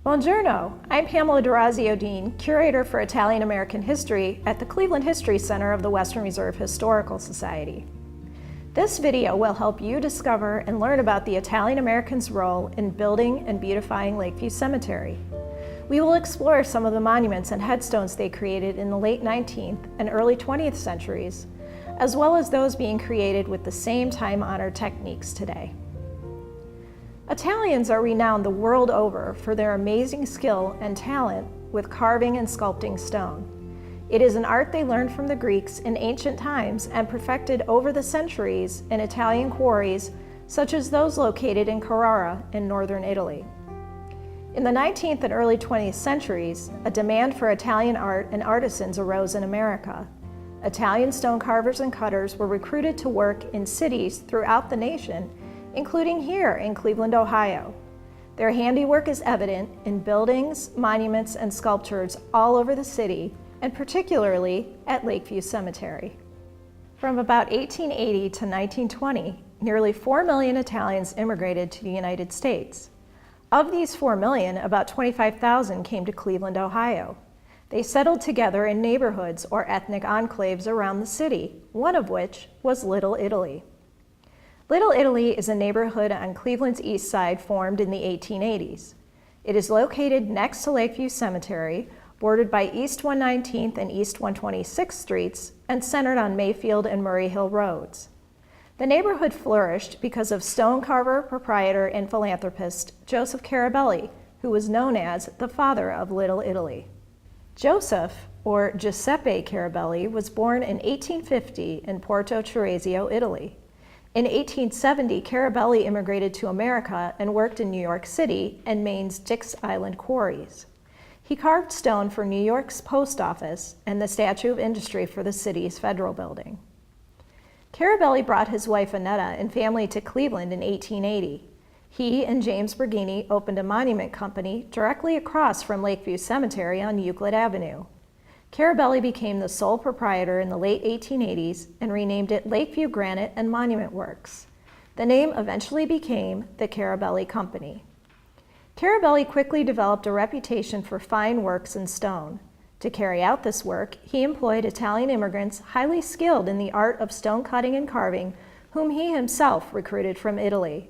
Buongiorno, I'm Pamela D'Orazio-Dean, Curator for Italian American History at the Cleveland History Center of the Western Reserve Historical Society. This video will help you discover and learn about the Italian Americans' role in building and beautifying Lakeview Cemetery. We will explore some of the monuments and headstones they created in the late 19th and early 20th centuries, as well as those being created with the same time-honored techniques today. Italians are renowned the world over for their amazing skill and talent with carving and sculpting stone. It is an art they learned from the Greeks in ancient times and perfected over the centuries in Italian quarries such as those located in Carrara in northern Italy. In the 19th and early 20th centuries, a demand for Italian art and artisans arose in America. Italian stone carvers and cutters were recruited to work in cities throughout the nation, including here in Cleveland, Ohio. Their handiwork is evident in buildings, monuments, and sculptures all over the city, and particularly at Lakeview Cemetery. From about 1880 to 1920, nearly 4 million Italians immigrated to the United States. Of these 4 million, about 25,000 came to Cleveland, Ohio. They settled together in neighborhoods or ethnic enclaves around the city, one of which was Little Italy. Little Italy is a neighborhood on Cleveland's east side formed in the 1880s. It is located next to Lakeview Cemetery, bordered by East 119th and East 126th Streets, and centered on Mayfield and Murray Hill Roads. The neighborhood flourished because of stone carver, proprietor, and philanthropist Joseph Carabelli, who was known as the father of Little Italy. Joseph, or Giuseppe Carabelli, was born in 1850 in Porto Ceresio, Italy. In 1870, Carabelli immigrated to America and worked in New York City and Maine's Dix Island quarries. He carved stone for New York's post office and the Statue of Industry for the city's federal building. Carabelli brought his wife Annetta and family to Cleveland in 1880. He and James Berghini opened a monument company directly across from Lakeview Cemetery on Euclid Avenue. Carabelli became the sole proprietor in the late 1880s and renamed it Lakeview Granite and Monument Works. The name eventually became the Carabelli Company. Carabelli quickly developed a reputation for fine works in stone. To carry out this work, he employed Italian immigrants highly skilled in the art of stone cutting and carving, whom he himself recruited from Italy.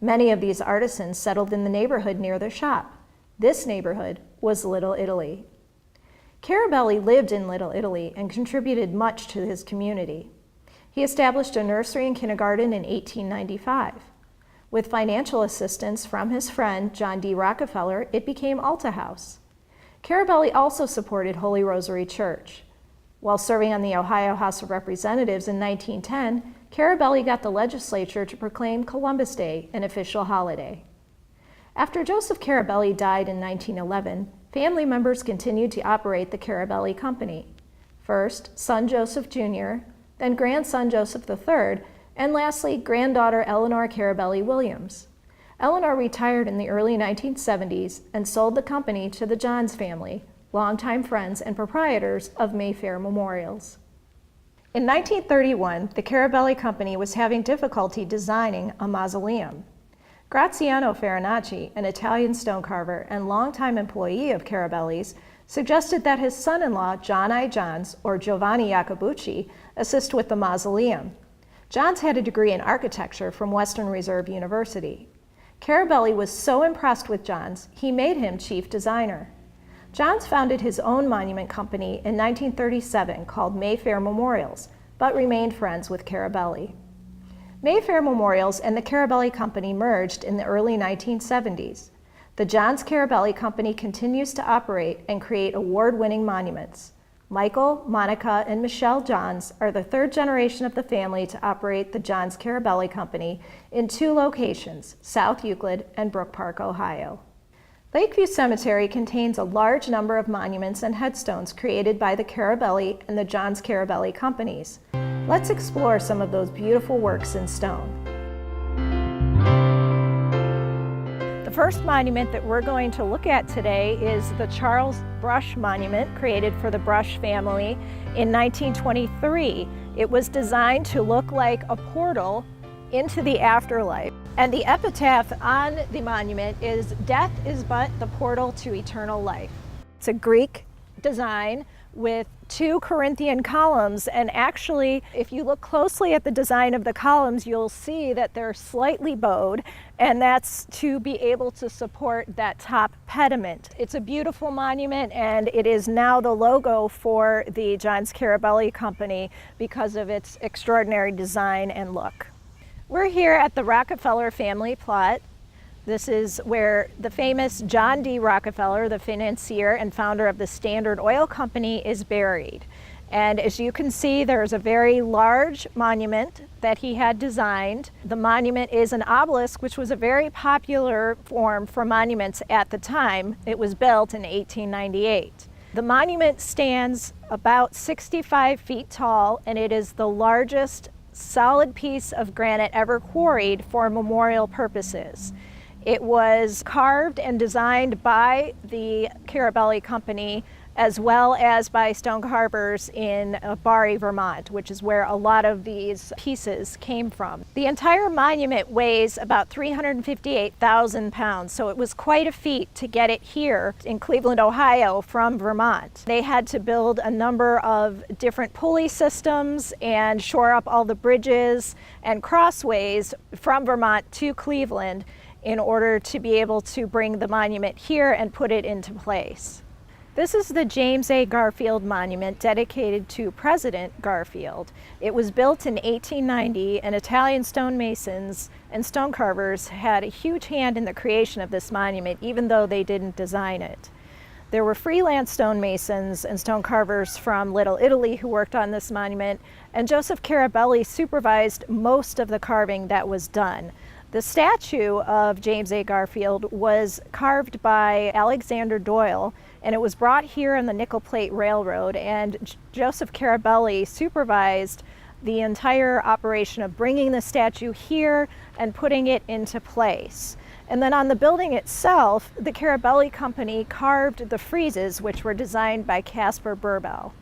Many of these artisans settled in the neighborhood near their shop. This neighborhood was Little Italy. Carabelli lived in Little Italy and contributed much to his community. He established a nursery and kindergarten in 1895. With financial assistance from his friend John D. Rockefeller, it became Alta House. Carabelli also supported Holy Rosary Church. While serving on the Ohio House of Representatives in 1910, Carabelli got the legislature to proclaim Columbus Day an official holiday. After Joseph Carabelli died in 1911, family members continued to operate the Carabelli Company. First, son Joseph Jr., then grandson Joseph III, and lastly, granddaughter Eleanor Carabelli Williams. Eleanor retired in the early 1970s and sold the company to the Johns family, longtime friends and proprietors of Mayfair Memorials. In 1931, the Carabelli Company was having difficulty designing a mausoleum. Graziano Farinacci, an Italian stone carver and longtime employee of Carabelli's, suggested that his son-in-law, John I. Johns, or Giovanni Jacobucci, assist with the mausoleum. Johns had a degree in architecture from Western Reserve University. Carabelli was so impressed with Johns, he made him chief designer. Johns founded his own monument company in 1937 called Mayfair Memorials, but remained friends with Carabelli. Mayfair Memorials and the Carabelli Company merged in the early 1970s. The Johns Carabelli Company continues to operate and create award-winning monuments. Michael, Monica, and Michelle Johns are the third generation of the family to operate the Johns Carabelli Company in 2 locations, South Euclid and Brook Park, Ohio. Lakeview Cemetery contains a large number of monuments and headstones created by the Carabelli and the Johns Carabelli Companies. Let's explore some of those beautiful works in stone. The first monument that we're going to look at today is the Charles Brush Monument, created for the Brush family in 1923. It was designed to look like a portal into the afterlife. And the epitaph on the monument is, "Death is but the portal to eternal life." It's a Greek design with 2 Corinthian columns, and actually, if you look closely at the design of the columns, you'll see that they're slightly bowed, and that's to be able to support that top pediment. It's a beautiful monument, and it is now the logo for the John Scarabelli Company because of its extraordinary design and look. We're here at the Rockefeller family plot. This is where the famous John D. Rockefeller, the financier and founder of the Standard Oil Company, is buried. And as you can see, there's a very large monument that he had designed. The monument is an obelisk, which was a very popular form for monuments at the time. It was built in 1898. The monument stands about 65 feet tall, and it is the largest solid piece of granite ever quarried for memorial purposes. It was carved and designed by the Scarabelli Company as well as by stone carvers in Barre, Vermont, which is where a lot of these pieces came from. The entire monument weighs about 358,000 pounds, so it was quite a feat to get it here in Cleveland, Ohio from Vermont. They had to build a number of different pulley systems and shore up all the bridges and crossways from Vermont to Cleveland in order to be able to bring the monument here and put it into place. This is the James A. Garfield Monument dedicated to President Garfield. It was built in 1890, and Italian stonemasons and stone carvers had a huge hand in the creation of this monument, even though they didn't design it. There were freelance stonemasons and stone carvers from Little Italy who worked on this monument, and Joseph Scarabelli supervised most of the carving that was done. The statue of James A. Garfield was carved by Alexander Doyle, and it was brought here on the Nickel Plate Railroad, and Joseph Scarabelli supervised the entire operation of bringing the statue here and putting it into place. And then on the building itself, the Scarabelli Company carved the friezes, which were designed by Caspar Burbel.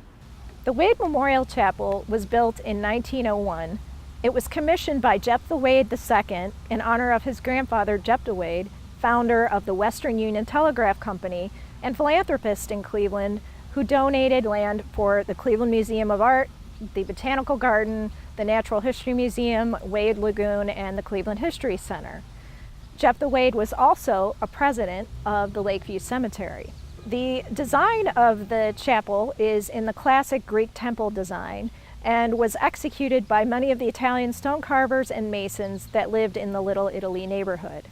The Wade Memorial Chapel was built in 1901. It was commissioned by Jephthah Wade II in honor of his grandfather, Jephthah Wade, founder of the Western Union Telegraph Company and philanthropist in Cleveland, who donated land for the Cleveland Museum of Art, the Botanical Garden, the Natural History Museum, Wade Lagoon, and the Cleveland History Center. Jephthah Wade was also a president of the Lakeview Cemetery. The design of the chapel is in the classic Greek temple design and was executed by many of the Italian stone carvers and masons that lived in the Little Italy neighborhood.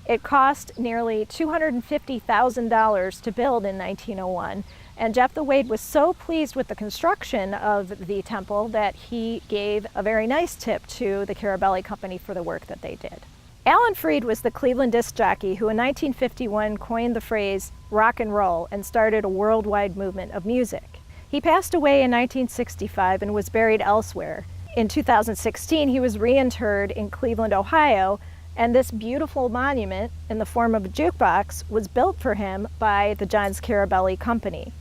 It cost nearly $250,000 to build in 1901, and Jephthah Wade was so pleased with the construction of the temple that he gave a very nice tip to the Scarabelli Company for the work that they did. Alan Freed was the Cleveland disc jockey who in 1951 coined the phrase rock and roll and started a worldwide movement of music. He passed away in 1965 and was buried elsewhere. In 2016, he was reinterred in Cleveland, Ohio, and this beautiful monument in the form of a jukebox was built for him by the John Scarabelli Company.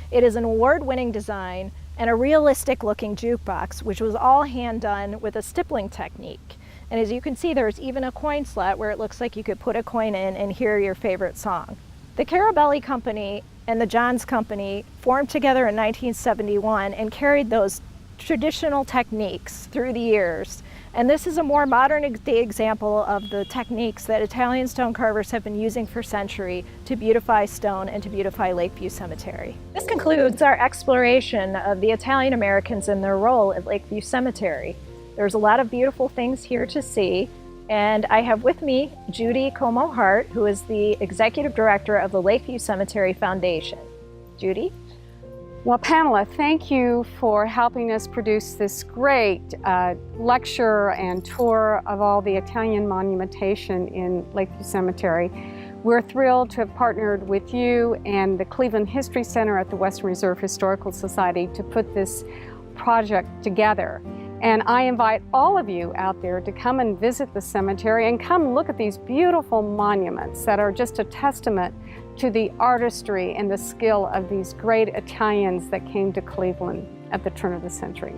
It is an award-winning design and a realistic-looking jukebox, which was all hand-done with a stippling technique. And as you can see, there's even a coin slot where it looks like you could put a coin in and hear your favorite song. The Scarabelli Company and the Johns Company formed together in 1971 and carried those traditional techniques through the years. And this is a more modern day example of the techniques that Italian stone carvers have been using for centuries to beautify stone and to beautify Lakeview Cemetery. This concludes our exploration of the Italian Americans and their role at Lakeview Cemetery. There's a lot of beautiful things here to see, and I have with me Judy Como Hart, who is the Executive Director of the Lakeview Cemetery Foundation. Judy? Well, Pamela, thank you for helping us produce this great lecture and tour of all the Italian monumentation in Lakeview Cemetery. We're thrilled to have partnered with you and the Cleveland History Center at the Western Reserve Historical Society to put this project together. And I invite all of you out there to come and visit the cemetery and come look at these beautiful monuments that are just a testament to the artistry and the skill of these great Italians that came to Cleveland at the turn of the century.